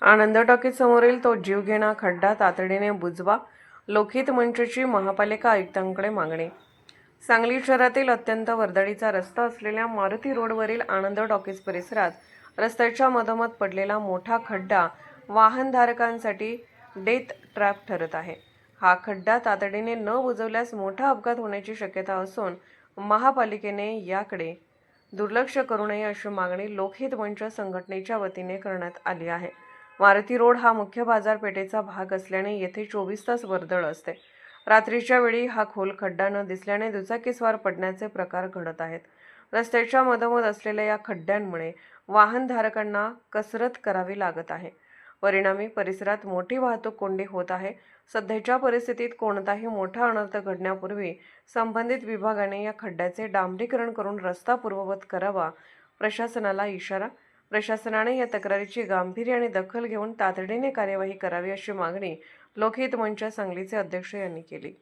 आनंद talkies समोरील तो जीवघेणा खड्डा तातडीने बुजवा, लोकहित मंचची महापालिका आयुक्तांकडे मागणी। सांगली शहरातील अत्यंत वर्दळीचा रस्ता असलेल्या मारुती रोडवरील आनंद टॉकीज परिसरात रस्त्याच्या मधोमध पडलेला मोठा खड्डा वाहनधारकांसाठी डेथ ट्रॅप ठरत आहे। हा खड्डा तातडीने न बुजवल्यास मोठा अपघात होण्याची शक्यता असून महापालिकेने याकडे दुर्लक्ष करू नये अशी मागणी लोकहित मंच संघटनेच्या वतीने करण्यात आली आहे। मारुती रोड हा मुख्य बाजारपेठेचा भाग असल्याने येथे 24 तास वर्दळ असते। रात्रीच्या वेळी हा खोल खड्डा न दिसल्याने दुचाकीस्वार पडण्याचे प्रकार घडत आहेत। रस्त्याच्या मधोमध असलेल्या या खड्ड्यांमुळे वाहनधारकांना कसरत करावी लागत आहे। परिणामी परिसरात मोठी वाहतूक कोंडी होत आहे। सध्याच्या परिस्थितीत कोणताही मोठा अनर्थ घडण्यापूर्वी संबंधित विभागाने या खड्ड्याचे डांबरीकरण करून रस्ता पूर्ववत करावा। प्रशासनाला इशारा। प्रशासनाने या तक्रारीची गांभीर्याने दखल घेऊन तातडीने कार्यवाही करावी अशी मागणी लोकहित मंच सांगलीचे अध्यक्ष यांनी केली।